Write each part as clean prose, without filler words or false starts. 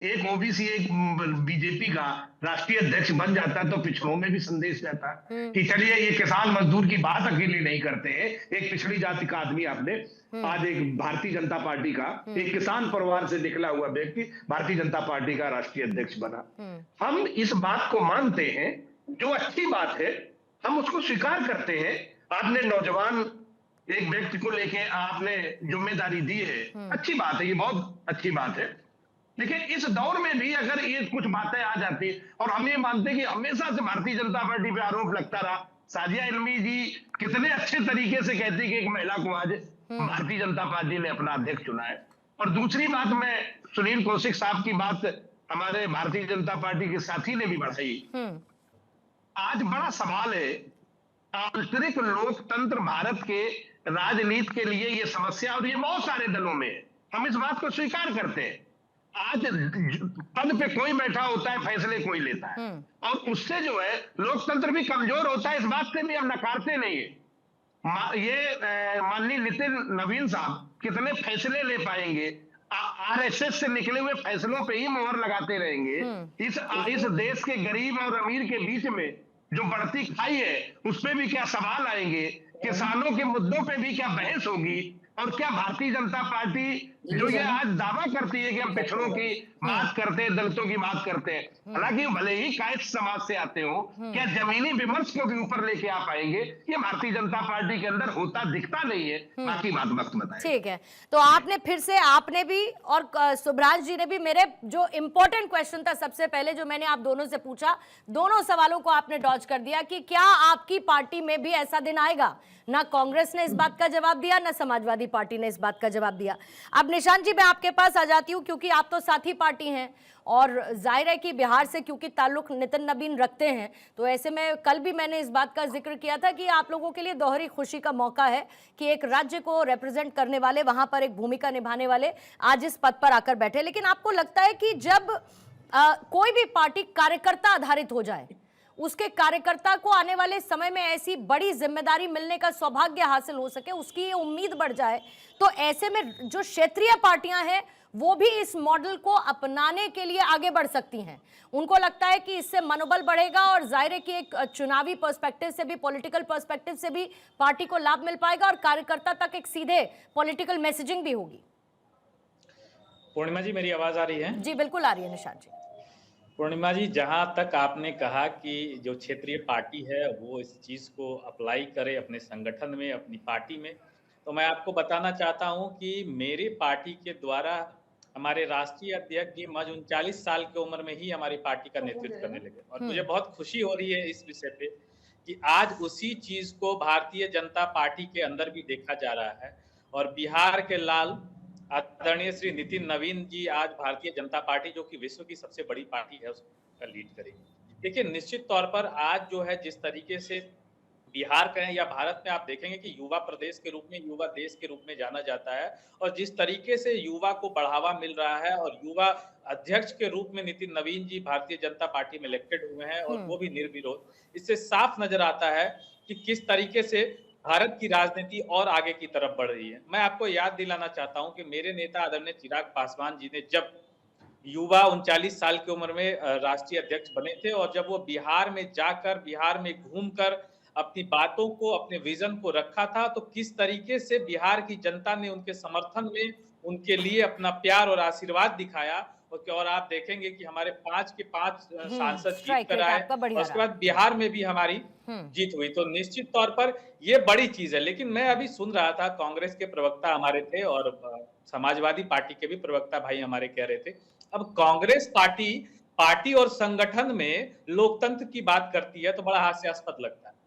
एक ओबीसी एक बीजेपी का राष्ट्रीय अध्यक्ष बन जाता तो पिछड़ों में भी संदेश जाता हुँ, कि चलिए ये किसान मजदूर की बात अकेले नहीं करते हैं। एक पिछड़ी जाति का आदमी आपने हुँ, आज एक भारतीय जनता पार्टी का हुँ, एक किसान परिवार से निकला हुआ व्यक्ति भारतीय जनता पार्टी का राष्ट्रीय अध्यक्ष बना। हुँ, हम इस बात को मानते हैं, जो अच्छी बात है हम उसको स्वीकार करते हैं। आपने नौजवान एक व्यक्ति को लेके आपने जिम्मेदारी दी है, हुँ, अच्छी बात है, ये बहुत अच्छी बात है। लेकिन इस दौर में भी अगर ये कुछ बातें आ जाती और हम ये मानते कि हमेशा से भारतीय जनता पार्टी पे आरोप लगता रहा, साजिया इल्मी जी कितने अच्छे तरीके से कहती कि एक महिला को आज हुँ, भारतीय जनता पार्टी ने अपना अध्यक्ष चुना है। और दूसरी बात, मैं सुनील कौशिक साहब की बात हमारे भारतीय जनता पार्टी के साथी ने भी बढ़ाई। हुँ, आज बड़ा सवाल है, आंतरिक लोकतंत्र भारत के राजनीति के लिए ये समस्या, और ये बहुत सारे दलों में है, हम इस बात को स्वीकार करते हैं। आज पद पे कोई बैठा होता है, फैसले कोई लेता है, हुँ, और उससे जो है लोकतंत्र भी कमजोर होता है, इस बात से भी हम नकारते नहीं है। ये माननीय नितिन नवीन साहब कितने फैसले ले पाएंगे? आरएसएस से निकले हुए फैसलों पे ही मोहर लगाते रहेंगे। हुँ, इस देश के गरीब और अमीर के बीच में जो बढ़ती खाई है, उस पे भी क्या सवाल आएंगे? किसानों के मुद्दों पे भी क्या बहस होगी? और क्या भारतीय जनता पार्टी जो ये आज दावा करती है कि हम पिछड़ों की हुँ, बात करते हैं, दलितों की बात करते हैं, हुँ, हालांकि भले ही कायस्थ समाज से आते हो, क्या हुँ। जमीनी विमर्श को भी ऊपर लेके आ पाएंगे? ये भारतीय जनता पार्टी के अंदर होता दिखता नहीं है। हुँ, बाकी बात वक्त बताएगा। ठीक है। तो आपने फिर से आपने भी और सुभ्रांश जी ने भी मेरे जो इम्पोर्टेंट क्वेश्चन था सबसे पहले जो मैंने आप दोनों से पूछा, दोनों सवालों को आपने डॉज कर दिया कि क्या आपकी पार्टी में भी ऐसा दिन आएगा? ना कांग्रेस ने इस बात का जवाब दिया, ना समाजवादी पार्टी ने इस बात का जवाब दिया। अब निशांत जी मैं आपके पास आ जाती हूँ क्योंकि आप तो साथी पार्टी हैं और जाहिर है कि बिहार से क्योंकि ताल्लुक नितिन नबीन रखते हैं, तो ऐसे में कल भी मैंने इस बात का जिक्र किया था कि आप लोगों के लिए दोहरी खुशी का मौका है कि एक राज्य को रिप्रेजेंट करने वाले, वहां पर एक भूमिका निभाने वाले आज इस पद पर आकर बैठे। लेकिन आपको लगता है कि जब कोई भी पार्टी कार्यकर्ता आधारित हो जाए, उसके कार्यकर्ता को आने वाले समय में ऐसी बड़ी जिम्मेदारी मिलने का सौभाग्य हासिल हो सके, उसकी ये उम्मीद बढ़ जाए, तो ऐसे में जो क्षेत्रीय पार्टियां हैं वो भी इस मॉडल को अपनाने के लिए आगे बढ़ सकती हैं। उनको लगता है कि इससे मनोबल बढ़ेगा और जाहिर है कि एक चुनावी पर्सपेक्टिव से भी, पॉलिटिकल पर्सपेक्टिव से भी पार्टी को लाभ मिल पाएगा और कार्यकर्ता तक एक सीधे पॉलिटिकल मैसेजिंग भी होगी। पूर्णिमा जी, मेरी आवाज़ आ रही है? जी बिल्कुल आ रही है निशांत जी। पूर्णिमा जी, जहाँ तक आपने कहा कि जो क्षेत्रीय पार्टी है, वो इस चीज़ को अप्लाई करे अपने संगठन में, अपनी पार्टी में, तो मैं आपको बताना चाहता हूँ कि मेरे पार्टी के द्वारा हमारे राष्ट्रीय अध्यक्ष जी महज़ 39 साल की उम्र में ही हमारी पार्टी का नेतृत्व करने लगे और मुझे हम्म बहुत खुशी हो रही है इस विषय पे कि आज उसी चीज़ को भारतीय जनता पार्टी के अंदर भी देखा जा रहा है और बिहार के लाल आदरणीय श्री नितिन नवीन जी आज भारतीय जनता पार्टी जो कि विश्व की सबसे बड़ी पार्टी है उसका लीड करेंगे। देखिए निश्चित तौर पर आज जो है जिस तरीके से बिहार कहें या भारत में आप देखेंगे कि युवा प्रदेश के रूप में, युवा देश के रूप में जाना जाता है और जिस तरीके से युवा को बढ़ावा मिल रहा है और युवा अध्यक्ष के रूप में नितिन नवीन जी भारतीय जनता पार्टी में इलेक्टेड हुए हैं और हम्म वो भी निर्विरोध, इससे साफ नजर आता है कि किस तरीके से भारत की राजनीति और आगे की तरफ बढ़ रही है। मैं आपको याद दिलाना चाहता हूं कि मेरे नेता आदरणीय चिराग पासवान जी ने जब युवा 39 साल की उम्र में राष्ट्रीय अध्यक्ष बने थे और जब वो बिहार में जाकर, बिहार में घूमकर अपनी बातों को, अपने विज़न को रखा था, तो किस तरीके से बिहार की जनता ने उनके समर्थन में, उनके लिए अपना प्यार और आशीर्वाद दिखाया और आप देखेंगे कि हमारे 5 के 5 सांसद जीत स्ट्राइक कर रेट आए आपका और बढ़िया उसके रहा। बाद बिहार में भी हमारी हम्म जीत हुई। तो निश्चित तौर पर ये बड़ी चीज़ है। लेकिन मैं अभी सुन रहा था कांग्रेस के प्रवक्ता हमारे थे और समाजवादी पार्टी के भी प्रवक्ता भाई हमारे कह रहे थे। अब कांग्रेस पार्टी पार्टी और संगठन में लोकतंत्र की बात करती है तो बड़ा हास्यास्पद लगता है।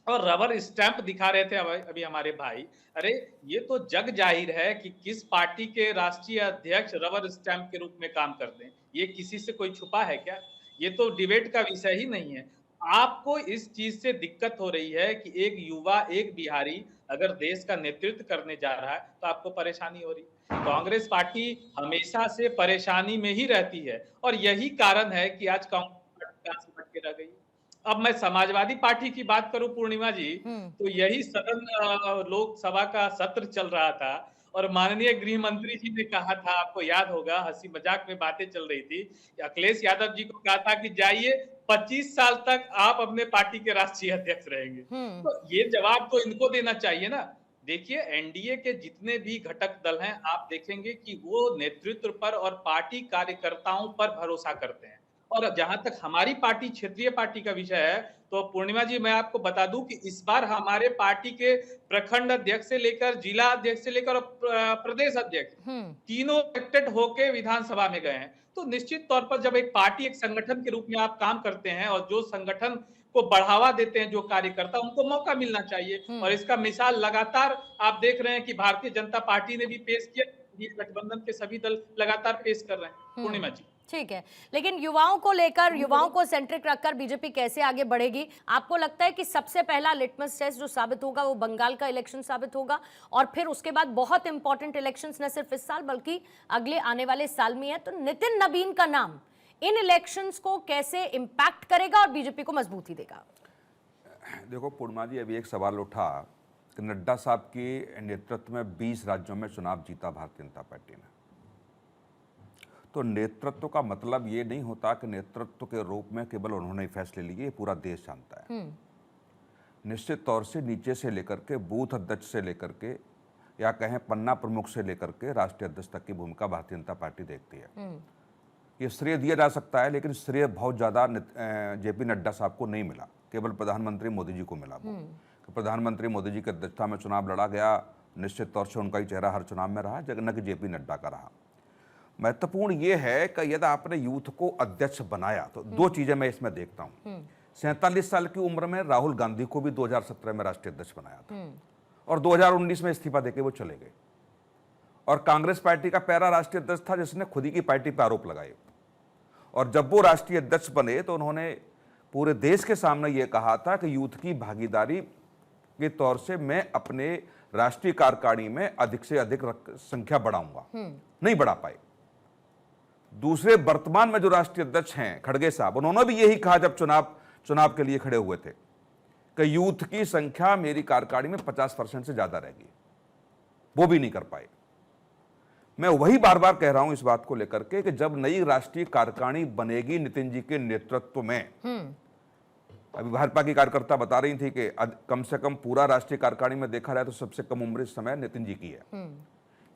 और रबर स्टैंप दिखा रहे थे अभी हमारे भाई। अरे ये तो जग जाहिर है कि किस पार्टी के राष्ट्रीय अध्यक्ष रबर स्टैंप के रूप में काम करते हैं। ये किसी से कोई छुपा है क्या? ये तो डिबेट का विषय ही नहीं है। आपको इस चीज से दिक्कत हो रही है कि एक युवा, एक बिहारी अगर देश का नेतृत्व करने जा रहा है तो आपको परेशानी हो रही है। कांग्रेस पार्टी हमेशा से परेशानी में ही रहती है और यही कारण है कि आज कांग्रेस पार्टी कहां से बच के रह गई। अब मैं समाजवादी पार्टी की बात करूं पूर्णिमा जी, हम्म तो यही सदन लोकसभा का सत्र चल रहा था और माननीय गृह मंत्री जी ने कहा था, आपको याद होगा, हंसी मजाक में बातें चल रही थी, अखिलेश यादव जी को कहा था कि जाइए 25 साल तक आप अपने पार्टी के राष्ट्रीय अध्यक्ष रहेंगे। तो ये जवाब तो इनको देना चाहिए ना। देखिए, एनडीए के जितने भी घटक दल हैं, आप देखेंगे कि वो नेतृत्व पर और पार्टी कार्यकर्ताओं पर भरोसा करते हैं। और जहां तक हमारी पार्टी, क्षेत्रीय पार्टी का विषय है, तो पूर्णिमा जी मैं आपको बता दूं कि इस बार हमारे पार्टी के प्रखंड अध्यक्ष से लेकर जिला अध्यक्ष से लेकर प्रदेश अध्यक्ष तीनों इलेक्टेड होके विधानसभा में गए हैं। तो निश्चित तौर पर जब एक पार्टी, एक संगठन के रूप में आप काम करते हैं और जो संगठन को बढ़ावा देते हैं जो कार्यकर्ता, उनको मौका मिलना चाहिए। और इसका मिसाल लगातार आप देख रहे हैं कि भारतीय जनता पार्टी ने भी पेश किया, ये गठबंधन के सभी दल लगातार पेश कर रहे हैं। पूर्णिमा जी, ठीक है, लेकिन युवाओं को लेकर, युवाओं को सेंट्रिक रखकर बीजेपी कैसे आगे बढ़ेगी? आपको लगता है कि सबसे पहला लिटमस टेस्ट जो साबित होगा वो बंगाल का इलेक्शन साबित होगा, और फिर उसके बाद बहुत इंपॉर्टेंट इलेक्शंस न सिर्फ इस साल बल्कि अगले आने वाले साल में है, तो नितिन नबीन का नाम इन इलेक्शंस को कैसे इंपैक्ट करेगा और बीजेपी को मजबूती देगा? देखो पूर्णिमा जी, अभी एक सवाल उठा कि नड्डा साहब के नेतृत्व में 20 राज्यों में चुनाव जीता भारतीय जनता पार्टी ने। तो नेतृत्व का मतलब ये नहीं होता कि नेतृत्व के रूप में केवल उन्होंने फैसले लिए, ये पूरा देश जानता है। निश्चित तौर से नीचे से लेकर के बूथ अध्यक्ष से लेकर के, या कहें पन्ना प्रमुख से लेकर के राष्ट्रीय अध्यक्ष तक की भूमिका भारतीय जनता पार्टी देखती है। ये श्रेय दिया जा सकता है, लेकिन श्रेय बहुत ज़्यादा जेपी नड्डा साहब को नहीं मिला, केवल प्रधानमंत्री मोदी जी को मिला। प्रधानमंत्री मोदी जी की अध्यक्षता में चुनाव लड़ा गया, निश्चित तौर से उनका ही चेहरा हर चुनाव में रहा, न कि जेपी नड्डा का रहा। महत्वपूर्ण ये है कि यदि आपने यूथ को अध्यक्ष बनाया तो दो चीजें मैं इसमें देखता हूं। 47 साल की उम्र में राहुल गांधी को भी 2017 में राष्ट्रीय अध्यक्ष बनाया था, और 2019 में इस्तीफा देके वो चले गए। और कांग्रेस पार्टी का पहला राष्ट्रीय अध्यक्ष था जिसने खुद ही की पार्टी पर आरोप लगाए, और जब वो राष्ट्रीय अध्यक्ष बने तो उन्होंने पूरे देश के सामने ये कहा था कि यूथ की भागीदारी के तौर से मैं अपने राष्ट्रीय कार्यकारिणी में अधिक से अधिक संख्या बढ़ाऊंगा। नहीं बढ़ा पाए। दूसरे वर्तमान में जो राष्ट्रीय अध्यक्ष हैं खड़गे साहब, उन्होंने भी यही कहा जब चुनाव के लिए खड़े हुए थे कि यूथ की संख्या मेरी कार्यकारिणी में 50% से ज्यादा रहेगी। वो भी नहीं कर पाए। मैं वही बार बार कह रहा हूं इस बात को लेकर के कि जब नई राष्ट्रीय कार्यकारिणी बनेगी नितिन जी के नेतृत्व में, अभी भाजपा की कार्यकर्ता बता रही थी कि कम से कम पूरा राष्ट्रीय कार्यकारिणी में देखा जाए तो सबसे कम उम्र इस समय नितिन जी की है।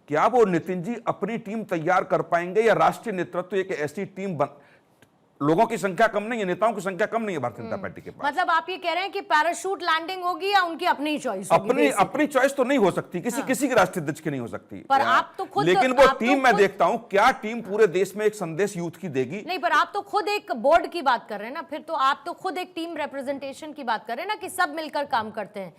क्या वो नितिन जी अपनी टीम तैयार कर पाएंगे, या राष्ट्रीय नेतृत्व एक ऐसी टीम लोगों की संख्या कम नहीं है, नेताओं की संख्या कम नहीं है भारतीय जनता पार्टी के पास। मतलब आप ये कह रहे हैं कि पैराशूट लैंडिंग होगी या उनकी अपनी चॉइस होगी? अपनी चॉइस तो नहीं हो सकती, किसी के राष्ट्रीय अध्यक्ष की नहीं हो सकती। पर आप तो खुद, लेकिन वो टीम मैं देखता हूं, क्या टीम पूरे देश में एक संदेश यूथ की देगी? नहीं, पर आप तो खुद एक बोर्ड की बात कर रहे हैं ना, फिर तो आप तो खुद एक टीम रिप्रेजेंटेशन की बात कर रहे हैं ना, कि सब मिलकर काम करते हैं।